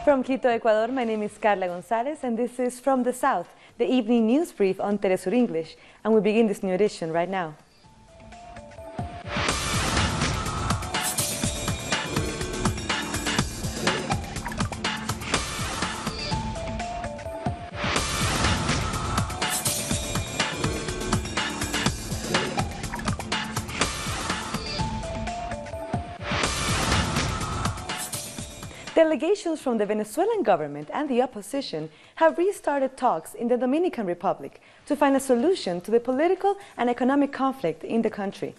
From Quito, Ecuador, my name is Carla Gonzalez, and this is From the South, the evening news brief on Telesur English, and we begin this new edition right now. Delegations from the Venezuelan government and the opposition have restarted talks in the Dominican Republic to find a solution to the political and economic conflict in the country.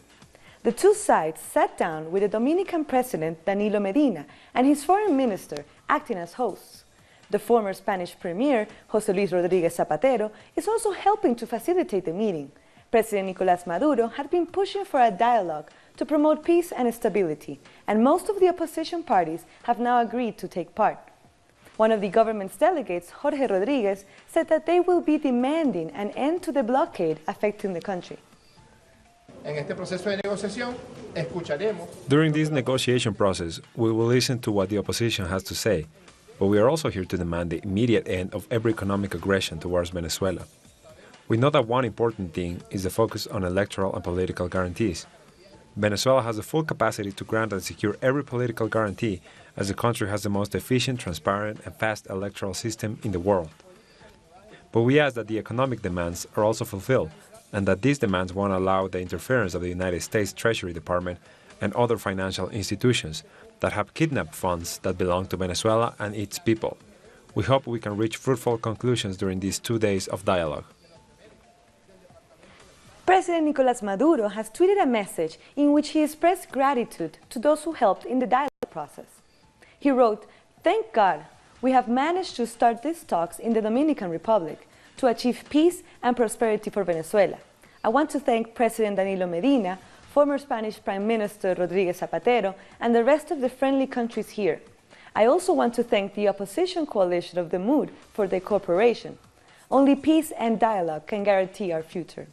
The two sides sat down with the Dominican president Danilo Medina and his foreign minister acting as hosts. The former Spanish premier, José Luis Rodríguez Zapatero, is also helping to facilitate the meeting. President Nicolás Maduro had been pushing for a dialogue to promote peace and stability, and most of the opposition parties have now agreed to take part. One of the government's delegates, Jorge Rodríguez, said that they will be demanding an end to the blockade affecting the country. During this negotiation process, we will listen to what the opposition has to say, but we are also here to demand the immediate end of every economic aggression towards Venezuela. We know that one important thing is the focus on electoral and political guarantees. Venezuela has the full capacity to grant and secure every political guarantee, as the country has the most efficient, transparent, and fast electoral system in the world. But we ask that the economic demands are also fulfilled, and that these demands won't allow the interference of the United States Treasury Department and other financial institutions that have kidnapped funds that belong to Venezuela and its people. We hope we can reach fruitful conclusions during these 2 days of dialogue. President Nicolás Maduro has tweeted a message in which he expressed gratitude to those who helped in the dialogue process. He wrote, "Thank God we have managed to start these talks in the Dominican Republic to achieve peace and prosperity for Venezuela. I want to thank President Danilo Medina, former Spanish Prime Minister Rodríguez Zapatero, and the rest of the friendly countries here. I also want to thank the opposition coalition of the Mood for their cooperation. Only peace and dialogue can guarantee our future."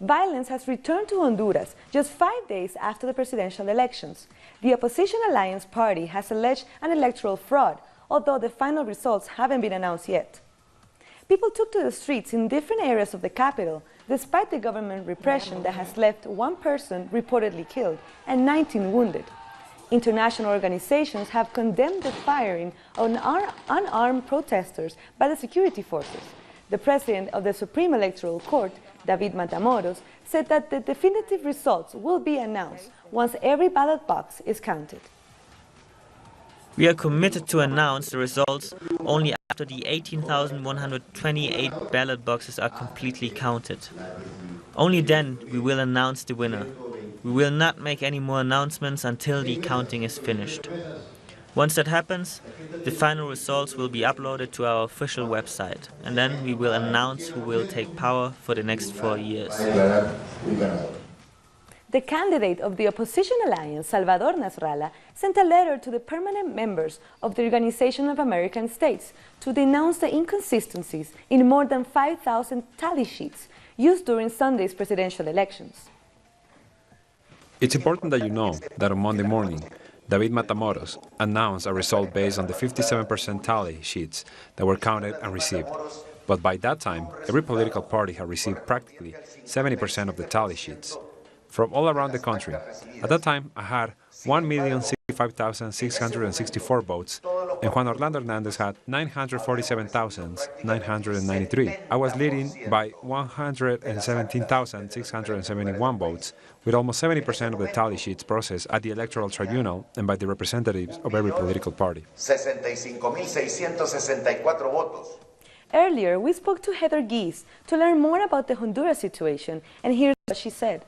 Violence has returned to Honduras just 5 days after the presidential elections. The opposition Alliance Party has alleged an electoral fraud, although the final results haven't been announced yet. People took to the streets in different areas of the capital, despite the government repression that has left one person reportedly killed and 19 wounded. International organizations have condemned the firing on unarmed protesters by the security forces. The president of the Supreme Electoral Court, David Matamoros, said that the definitive results will be announced once every ballot box is counted. We are committed to announce the results only after the 18,128 ballot boxes are completely counted. Only then we will announce the winner. We will not make any more announcements until the counting is finished. Once that happens, the final results will be uploaded to our official website, and then we will announce who will take power for the next 4 years. The candidate of the opposition alliance, Salvador Nasrallah, sent a letter to the permanent members of the Organization of American States to denounce the inconsistencies in more than 5,000 tally sheets used during Sunday's presidential elections. It's important that you know that on Monday morning, David Matamoros announced a result based on the 57% tally sheets that were counted and received. But by that time, every political party had received practically 70% of the tally sheets from all around the country. At that time, I had 1,065,664 votes, and Juan Orlando Hernandez had 947,993. I was leading by 117,671 votes, with almost 70% of the tally sheets processed at the Electoral Tribunal and by the representatives of every political party. 65,664 votos. Earlier, we spoke to Heather Gies to learn more about the Honduras situation, and here's what she said.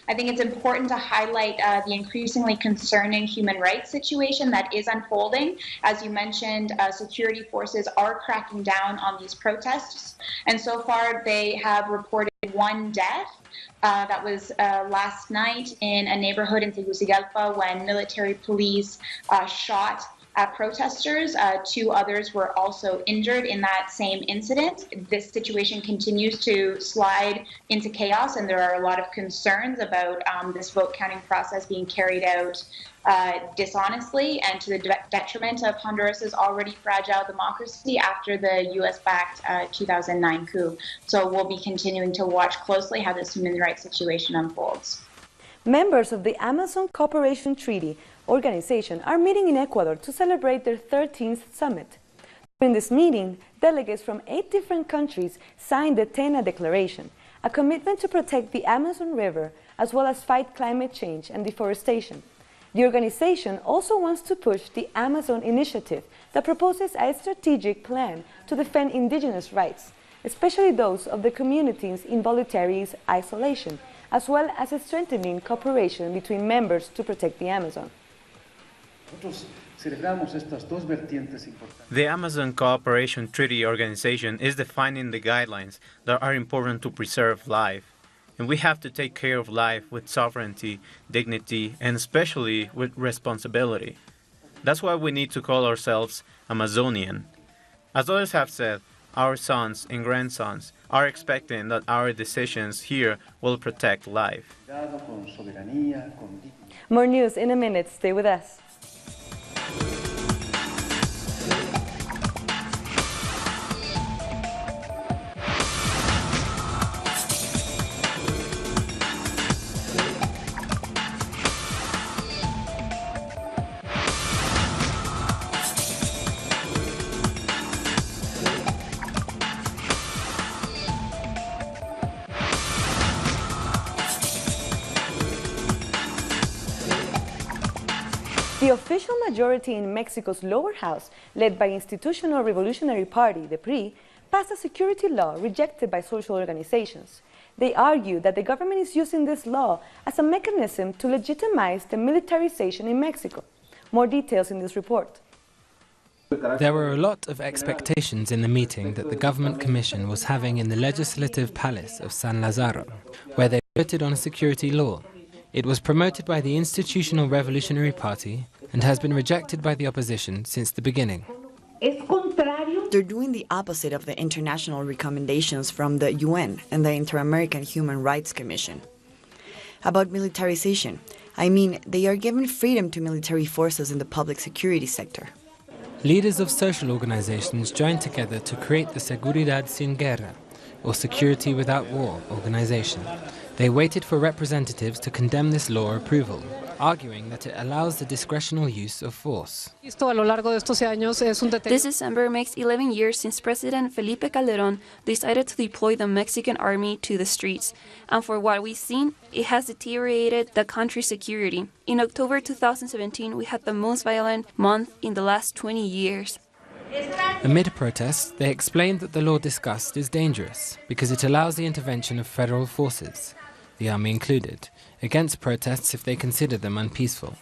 I think it's important to highlight the increasingly concerning human rights situation that is unfolding. As you mentioned, security forces are cracking down on these protests. And so far, they have reported one death. That was last night in a neighborhood in Tegucigalpa when military police shot at protesters. 2 others were also injured in that same incident. This situation continues to slide into chaos, and there are a lot of concerns about this vote counting process being carried out dishonestly and to the detriment of Honduras's already fragile democracy after the U.S.-backed 2009 coup. So we'll be continuing to watch closely how this human rights situation unfolds. Members of the Amazon Cooperation Treaty organization are meeting in Ecuador to celebrate their 13th summit. During this meeting, delegates from 8 different countries signed the Tena Declaration, a commitment to protect the Amazon River as well as fight climate change and deforestation. The organization also wants to push the Amazon Initiative that proposes a strategic plan to defend indigenous rights, especially those of the communities in voluntary isolation, as well as strengthening cooperation between members to protect the Amazon. The Amazon Cooperation Treaty Organization is defining the guidelines that are important to preserve life. And we have to take care of life with sovereignty, dignity, and especially with responsibility. That's why we need to call ourselves Amazonian. As others have said, our sons and grandsons are expecting that our decisions here will protect life. More news in a minute. Stay with us. The official majority in Mexico's lower house, led by Institutional Revolutionary Party, the PRI, passed a security law rejected by social organizations. They argue that the government is using this law as a mechanism to legitimize the militarization in Mexico. More details in this report. There were a lot of expectations in the meeting that the government commission was having in the Legislative Palace of San Lazaro, where they voted on a security law. It was promoted by the Institutional Revolutionary Party and has been rejected by the opposition since the beginning. They're doing the opposite of the international recommendations from the UN and the Inter-American Human Rights Commission. About militarization, I mean, they are giving freedom to military forces in the public security sector. Leaders of social organizations joined together to create the Seguridad Sin Guerra, or Security Without War organization. They waited for representatives to condemn this law approval, arguing that it allows the discretional use of force. This December makes 11 years since President Felipe Calderón decided to deploy the Mexican army to the streets, and for what we've seen, it has deteriorated the country's security. In October 2017, we had the most violent month in the last 20 years. Amid protests, they explained that the law discussed is dangerous because it allows the intervention of federal forces, the army included, against protests if they consider them unpeaceful.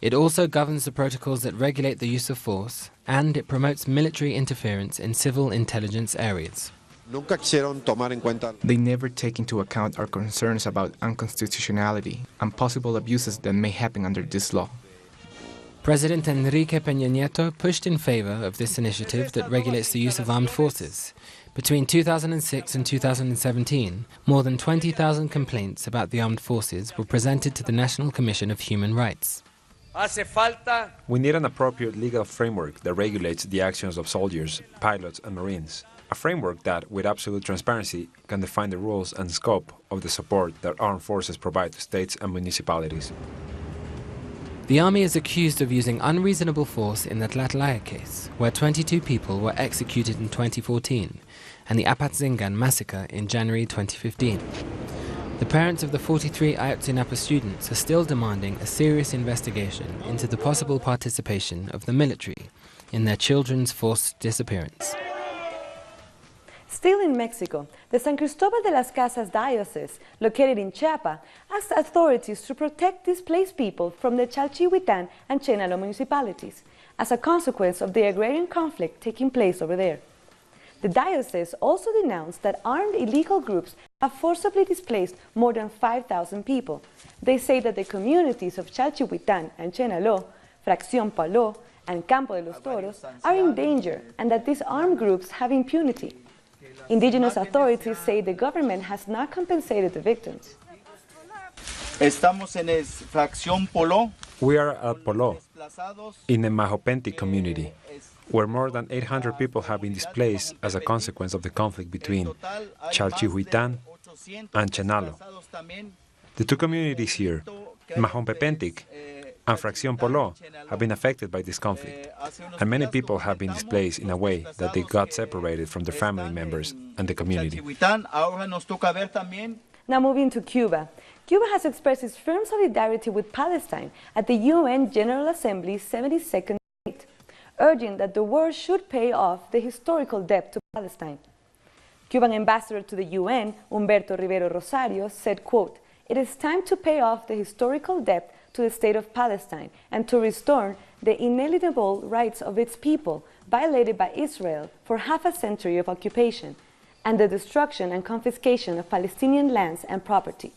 It also governs the protocols that regulate the use of force, and it promotes military interference in civil intelligence areas. They never take into account our concerns about unconstitutionality and possible abuses that may happen under this law. President Enrique Peña Nieto pushed in favor of this initiative that regulates the use of armed forces. Between 2006 and 2017, more than 20,000 complaints about the armed forces were presented to the National Commission of Human Rights. We need an appropriate legal framework that regulates the actions of soldiers, pilots, and marines. A framework that, with absolute transparency, can define the rules and scope of the support that armed forces provide to states and municipalities. The army is accused of using unreasonable force in the Tlatlaya case, where 22 people were executed in 2014, and the Apatzingan massacre in January 2015. The parents of the 43 Ayotzinapa students are still demanding a serious investigation into the possible participation of the military in their children's forced disappearance. Still in Mexico, the San Cristobal de las Casas diocese, located in Chiapas, asked authorities to protect displaced people from the Chalchihuitán and Chenalo municipalities, as a consequence of the agrarian conflict taking place over there. The diocese also denounced that armed illegal groups have forcibly displaced more than 5,000 people. They say that the communities of Chalchihuitán and Chenalo, Fracción Paló, and Campo de los Toros are in danger, and that these armed groups have impunity. Indigenous authorities say the government has not compensated the victims. Estamos en Fracción Poló, We are at Polo, in the Mahopenti community, where more than 800 people have been displaced as a consequence of the conflict between Chalchihuitán and Chenalo. The two communities here, Mahompepentic and Fracción Polo, have been affected by this conflict, and many people have been displaced in a way that they got separated from their family members and the community. Now moving to Cuba. Cuba has expressed its firm solidarity with Palestine at the UN General Assembly's 72nd debate, urging that the world should pay off the historical debt to Palestine. Cuban ambassador to the UN, Humberto Rivero Rosario, said, quote, "It is time to pay off the historical debt to the state of Palestine and to restore the inalienable rights of its people violated by Israel for half a century of occupation and the destruction and confiscation of Palestinian lands and property."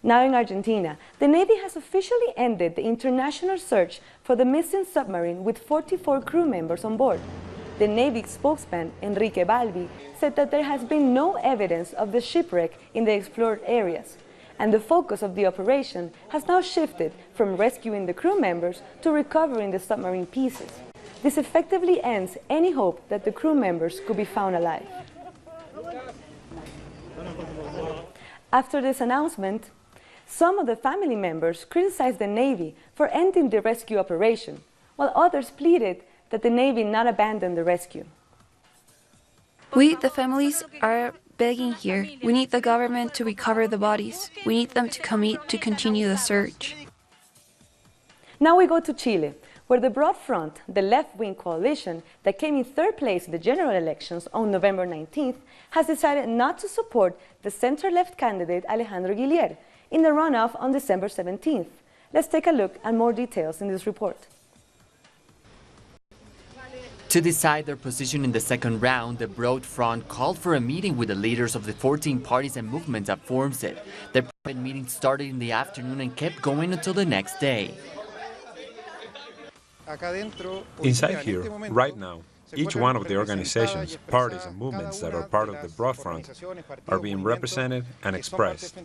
Now in Argentina, the Navy has officially ended the international search for the missing submarine with 44 crew members on board. The Navy spokesman, Enrique Balbi, said that there has been no evidence of the shipwreck in the explored areas, and the focus of the operation has now shifted from rescuing the crew members to recovering the submarine pieces. This effectively ends any hope that the crew members could be found alive. After this announcement, some of the family members criticized the Navy for ending the rescue operation, while others pleaded that the Navy not abandon the rescue. We, the families, are begging here. We need the government to recover the bodies. We need them to commit to continue the search. Now we go to Chile, where the Broad Front, the left-wing coalition that came in third place in the general elections on November 19th, has decided not to support the center-left candidate Alejandro Guillier in the runoff on December 17th. Let's take a look at more details in this report. To decide their position in the second round, the Broad Front called for a meeting with the leaders of the 14 parties and movements that forms it. The private meeting started in the afternoon and kept going until the next day. Inside here, right now, each one of the organizations, parties and movements that are part of the Broad Front are being represented and expressed.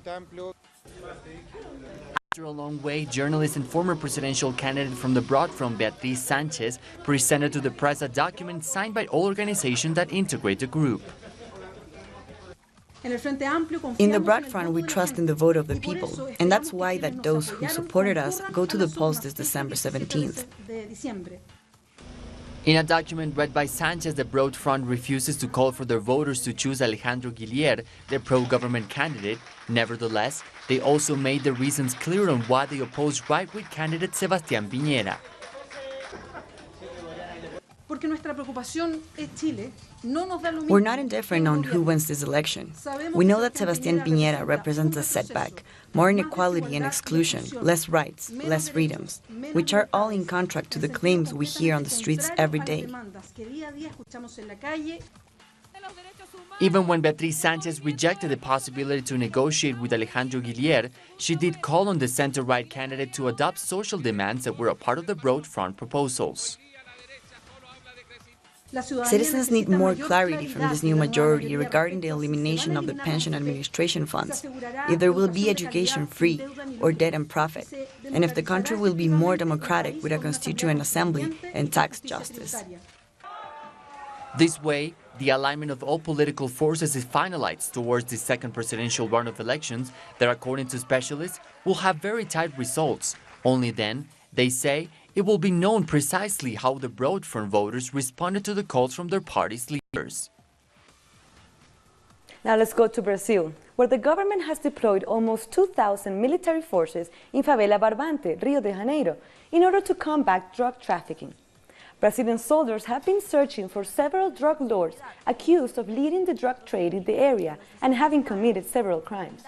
After a long wait, journalist and former presidential candidate from the Broad Front, Beatriz Sanchez, presented to the press a document signed by all organizations that integrate the group. In the Broad Front, we trust in the vote of the people, and that's why that those who supported us go to the polls this December 17th. In a document read by Sanchez, the Broad Front refuses to call for their voters to choose Alejandro Guillier, the pro-government candidate. Nevertheless, they also made the reasons clear on why they oppose right-wing candidate Sebastián Piñera. We're not indifferent on who wins this election. We know that Sebastián Piñera represents a setback, more inequality and exclusion, less rights, less freedoms, which are all in contrast to the claims we hear on the streets every day. Even when Beatriz Sanchez rejected the possibility to negotiate with Alejandro Guillier, she did call on the center-right candidate to adopt social demands that were a part of the Broad Front proposals. Citizens need more clarity from this new majority regarding the elimination of the pension administration funds, if there will be education free or debt and profit, and if the country will be more democratic with a constituent assembly and tax justice. This way, the alignment of all political forces is finalized towards the second presidential round of elections that, according to specialists, will have very tight results. Only then, they say, it will be known precisely how the Broad Front voters responded to the calls from their party's leaders. Now let's go to Brazil, where the government has deployed almost 2,000 military forces in Favela Barbante, Rio de Janeiro, in order to combat drug trafficking. Brazilian soldiers have been searching for several drug lords accused of leading the drug trade in the area and having committed several crimes.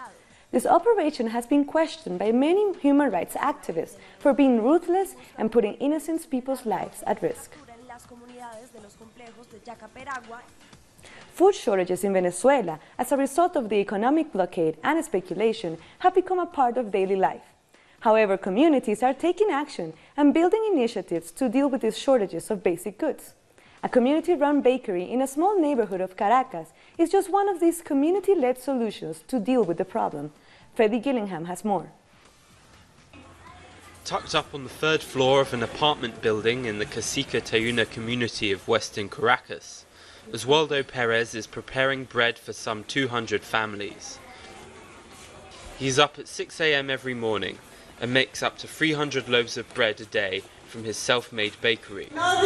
This operation has been questioned by many human rights activists for being ruthless and putting innocent people's lives at risk. Food shortages in Venezuela, as a result of the economic blockade and speculation, have become a part of daily life. However, communities are taking action and building initiatives to deal with these shortages of basic goods. A community-run bakery in a small neighborhood of Caracas is just one of these community-led solutions to deal with the problem. Freddie Gillingham has more. Tucked up on the third floor of an apartment building in the Casica Tayuna community of western Caracas, Oswaldo Perez is preparing bread for some 200 families. He's up at 6 a.m. every morning and makes up to 300 loaves of bread a day from his self-made bakery. But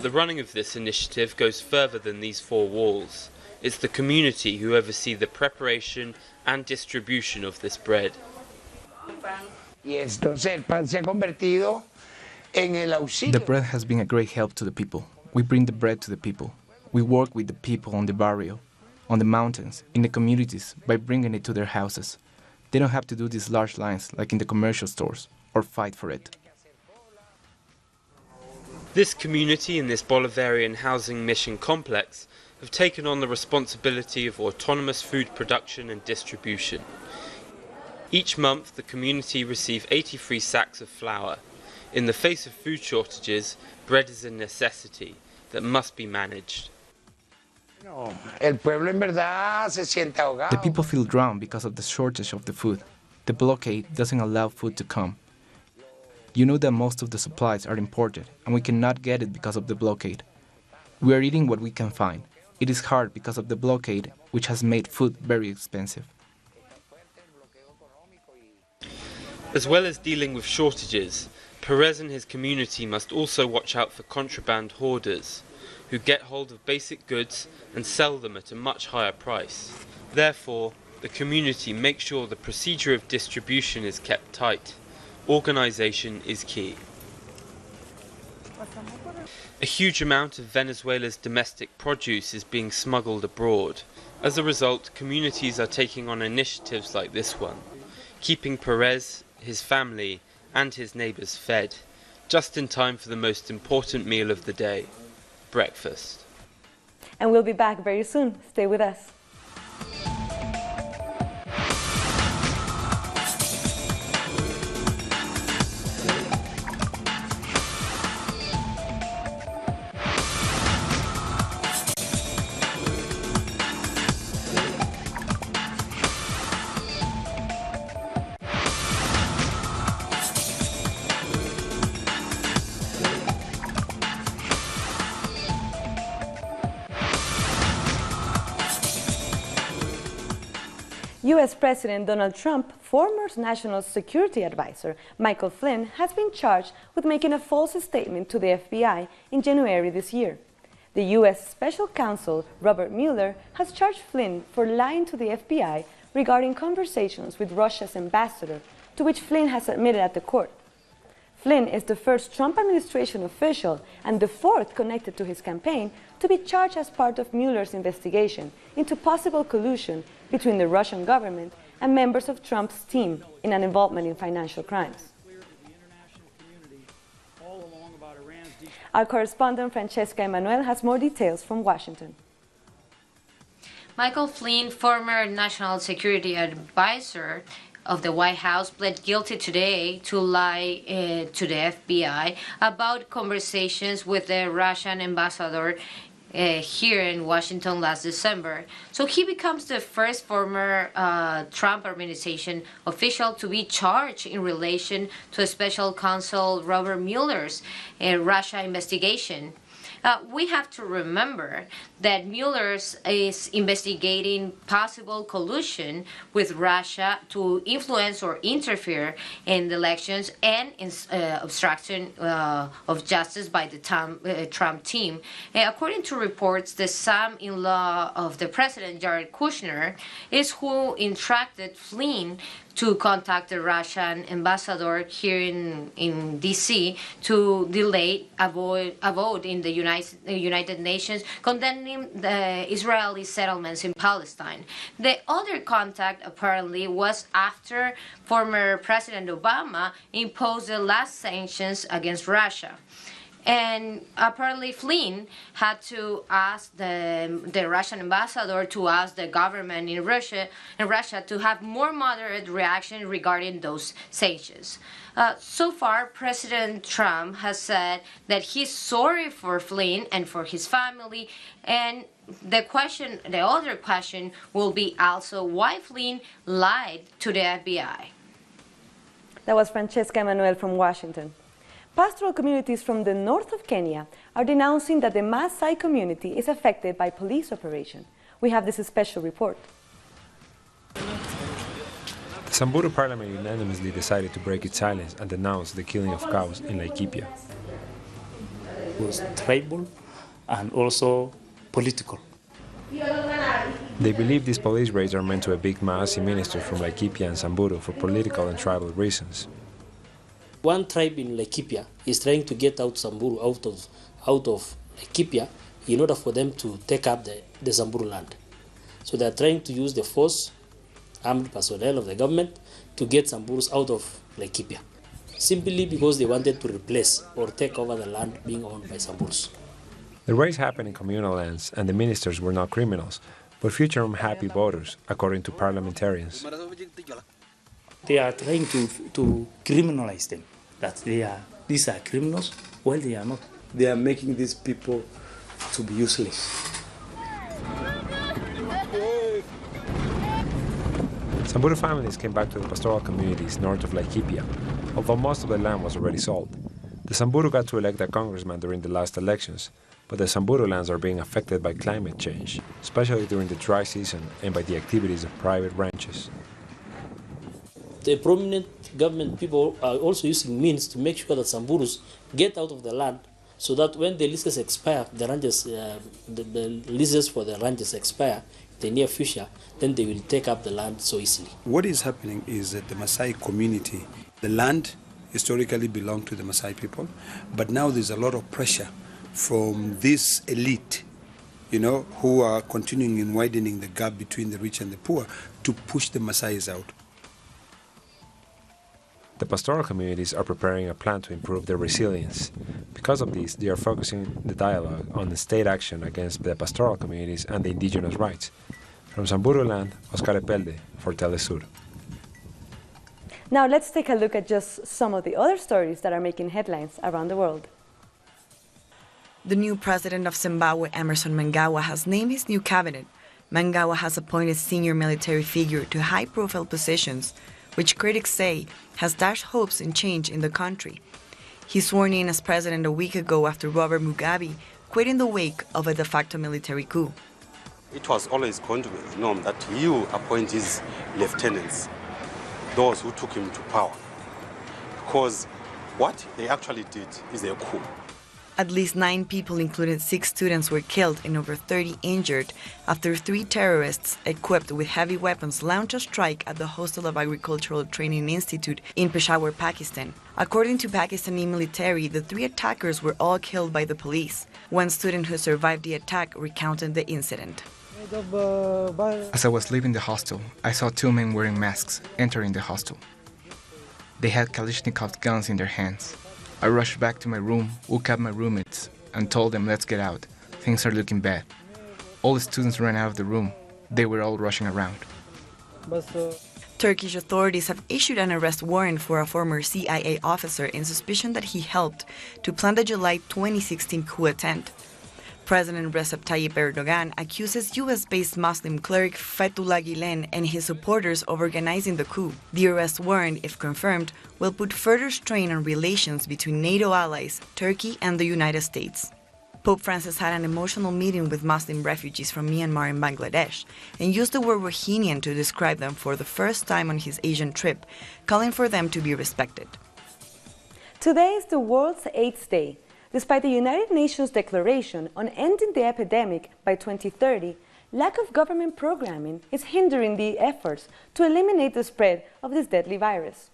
the running of this initiative goes further than these four walls. It's the community who oversee the preparation and distribution of this bread. The bread has been a great help to the people. We bring the bread to the people. We work with the people on the barrio, on the mountains, in the communities, by bringing it to their houses. They don't have to do these large lines like in the commercial stores, or fight for it. This community in this Bolivarian housing mission complex have taken on the responsibility of autonomous food production and distribution. Each month, the community receive 83 sacks of flour. In the face of food shortages, bread is a necessity that must be managed. The people feel drowned because of the shortage of the food. The blockade doesn't allow food to come. You know that most of the supplies are imported, and we cannot get it because of the blockade. We are eating what we can find. It is hard because of the blockade, which has made food very expensive. As well as dealing with shortages, Perez and his community must also watch out for contraband hoarders, who get hold of basic goods and sell them at a much higher price. Therefore, the community makes sure the procedure of distribution is kept tight. Organisation is key. A huge amount of Venezuela's domestic produce is being smuggled abroad. As a result, communities are taking on initiatives like this one, keeping Perez, his family, and his neighbours fed, just in time for the most important meal of the day, breakfast. And we'll be back very soon. Stay with us. U.S. President Donald Trump, former National Security Advisor Michael Flynn, has been charged with making a false statement to the FBI in January this year. The U.S. Special Counsel Robert Mueller has charged Flynn for lying to the FBI regarding conversations with Russia's ambassador, to which Flynn has admitted at the court. Flynn is the first Trump administration official and the fourth connected to his campaign to be charged as part of Mueller's investigation into possible collusion between the Russian government and members of Trump's team in an involvement in financial crimes. Our correspondent Francesca Emanuel has more details from Washington. Michael Flynn, former National Security Advisor of the White House, pled guilty today to lie to the FBI about conversations with the Russian ambassador here in Washington last December. So he becomes the first former Trump administration official to be charged in relation to Special Counsel Robert Mueller's Russia investigation. We have to remember that Mueller is investigating possible collusion with Russia to influence or interfere in the elections and in obstruction of justice by the Trump team. According to reports, the son-in-law of the president, Jared Kushner, is who instructed Flynn to contact the Russian ambassador here in D.C. to delay a vote in the United Nations condemning the Israeli settlements in Palestine. The other contact apparently was after former President Obama imposed the last sanctions against Russia. And apparently Flynn had to ask the Russian ambassador to ask the government in Russia to have more moderate reaction regarding those sanctions. So far, President Trump has said that he's sorry for Flynn and for his family, and the other question will be also why Flynn lied to the FBI. That was Francesca Emanuel from Washington. Pastoral communities from the north of Kenya are denouncing that the Maasai community is affected by police operation. We have this special report. The Samburu parliament unanimously decided to break its silence and denounce the killing of cows in Laikipia. It was tribal and also political. They believe these police raids are meant to evict Maasai ministers from Laikipia and Samburu for political and tribal reasons. One tribe in Laikipia is trying to get out Samburu out of Laikipia in order for them to take up the Samburu land. So they are trying to use the force, armed personnel of the government, to get Samburus out of Laikipia, simply because they wanted to replace or take over the land being owned by Samburus. The raids happened in communal lands, and the ministers were not criminals, but future unhappy voters, according to parliamentarians. They are trying to criminalize them, that these are criminals. Well, they are not. They are making these people to be useless. Samburu families came back to the pastoral communities north of Laikipia, although most of the land was already sold. The Samburu got to elect a congressman during the last elections, but the Samburu lands are being affected by climate change, especially during the dry season and by the activities of private ranches. The prominent government people are also using means to make sure that Samburus get out of the land, so that when the leases expire, the leases for the ranches expire in the near future, then they will take up the land so easily. What is happening is that the Maasai community, the land historically belonged to the Maasai people, but now there's a lot of pressure from this elite, who are continuing in widening the gap between the rich and the poor to push the Maasais out. The pastoral communities are preparing a plan to improve their resilience. Because of this, they are focusing the dialogue on the state action against the pastoral communities and the indigenous rights. From Samburu land, Oscar Epelde for Telesur. Now let's take a look at just some of the other stories that are making headlines around the world. The new president of Zimbabwe, Emerson Mnangagwa, has named his new cabinet. Mnangagwa has appointed senior military figure to high-profile positions, which critics say has dashed hopes in change in the country. He sworn in as president a week ago after Robert Mugabe quit in the wake of a de facto military coup. It was always going to be the norm that he will appoint his lieutenants, those who took him to power, because what they actually did is a coup. At least 9 people, including 6 students, were killed and over 30 injured after 3 terrorists equipped with heavy weapons launched a strike at the Hostel of Agricultural Training Institute in Peshawar, Pakistan. According to Pakistani military, the 3 attackers were all killed by the police. One student who survived the attack recounted the incident. As I was leaving the hostel, I saw 2 men wearing masks entering the hostel. They had Kalashnikov guns in their hands. I rushed back to my room, woke up my roommates, and told them, let's get out. Things are looking bad. All the students ran out of the room. They were all rushing around. Turkish authorities have issued an arrest warrant for a former CIA officer in suspicion that he helped to plan the July 2016 coup attempt. President Recep Tayyip Erdogan accuses US-based Muslim cleric Fethullah Gulen and his supporters of organizing the coup. The arrest warrant, if confirmed, will put further strain on relations between NATO allies, Turkey and the United States. Pope Francis had an emotional meeting with Muslim refugees from Myanmar and Bangladesh and used the word Rohingya to describe them for the first time on his Asian trip, calling for them to be respected. Today is the World's AIDS Day. Despite the United Nations declaration on ending the epidemic by 2030, lack of government programming is hindering the efforts to eliminate the spread of this deadly virus.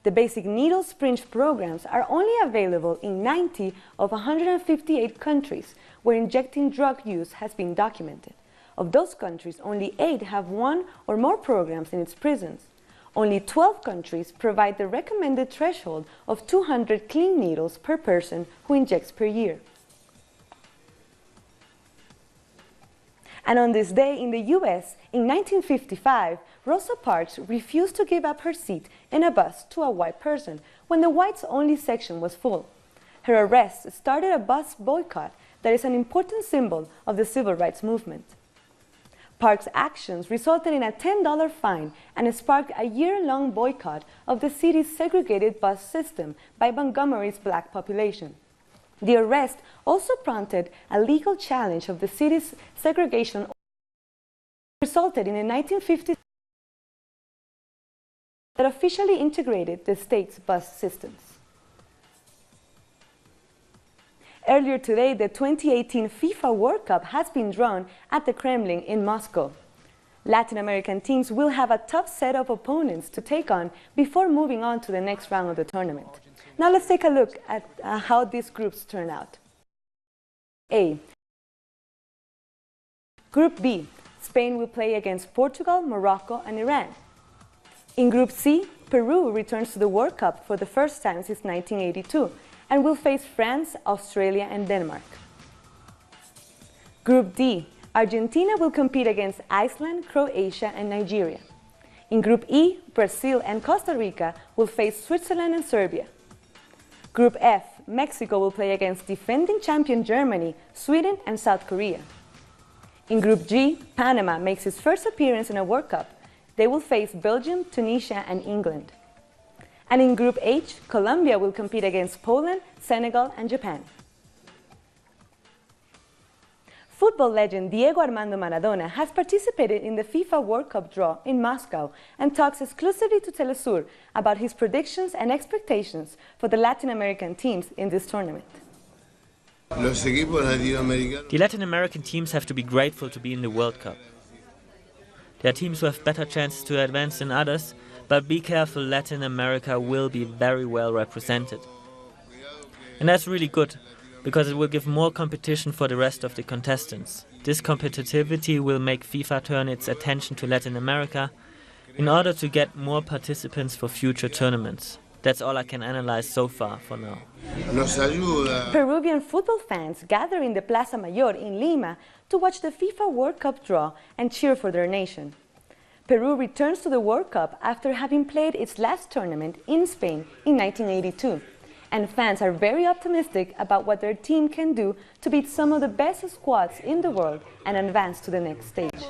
The basic needle syringe programs are only available in 90 of 158 countries where injecting drug use has been documented. Of those countries, only 8 have 1 or more programs in its prisons. Only 12 countries provide the recommended threshold of 200 clean needles per person who injects per year. And on this day in the US, in 1955, Rosa Parks refused to give up her seat in a bus to a white person when the whites-only section was full. Her arrest started a bus boycott that is an important symbol of the civil rights movement. Park's actions resulted in a $10 fine and sparked a year-long boycott of the city's segregated bus system by Montgomery's black population. The arrest also prompted a legal challenge of the city's segregation, resulted in a 1950 that officially integrated the state's bus systems. Earlier today, the 2018 FIFA World Cup has been drawn at the Kremlin in Moscow. Latin American teams will have a tough set of opponents to take on before moving on to the next round of the tournament. Now let's take a look at how these groups turn out. A. Group B, Spain will play against Portugal, Morocco, and Iran. In Group C, Peru returns to the World Cup for the first time since 1982 and will face France, Australia, and Denmark. Group D, Argentina will compete against Iceland, Croatia, and Nigeria. In Group E, Brazil and Costa Rica will face Switzerland and Serbia. Group F, Mexico will play against defending champion Germany, Sweden, and South Korea. In Group G, Panama makes its first appearance in a World Cup. They will face Belgium, Tunisia, and England. And in Group H, Colombia will compete against Poland, Senegal, and Japan. Football legend Diego Armando Maradona has participated in the FIFA World Cup draw in Moscow and talks exclusively to Telesur about his predictions and expectations for the Latin American teams in this tournament. The Latin American teams have to be grateful to be in the World Cup. There are teams who have better chances to advance than others, but be careful, Latin America will be very well represented. And that's really good, because it will give more competition for the rest of the contestants. This competitivity will make FIFA turn its attention to Latin America in order to get more participants for future tournaments. That's all I can analyze so far for now. Peruvian football fans gather in the Plaza Mayor in Lima to watch the FIFA World Cup draw and cheer for their nation. Peru returns to the World Cup after having played its last tournament in Spain in 1982, and fans are very optimistic about what their team can do to beat some of the best squads in the world and advance to the next stage.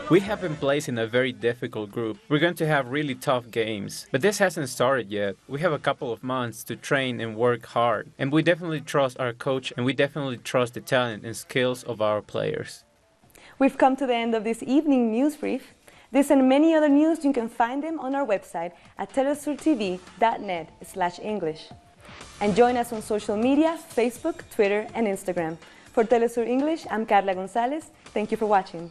We have been placed in a very difficult group. We're going to have really tough games. But this hasn't started yet. We have a couple of months to train and work hard. And we definitely trust our coach, and we definitely trust the talent and skills of our players. We've come to the end of this evening news brief. This and many other news, you can find them on our website at telesurtv.net/English. And join us on social media, Facebook, Twitter, and Instagram. For Telesur English, I'm Carla Gonzalez. Thank you for watching.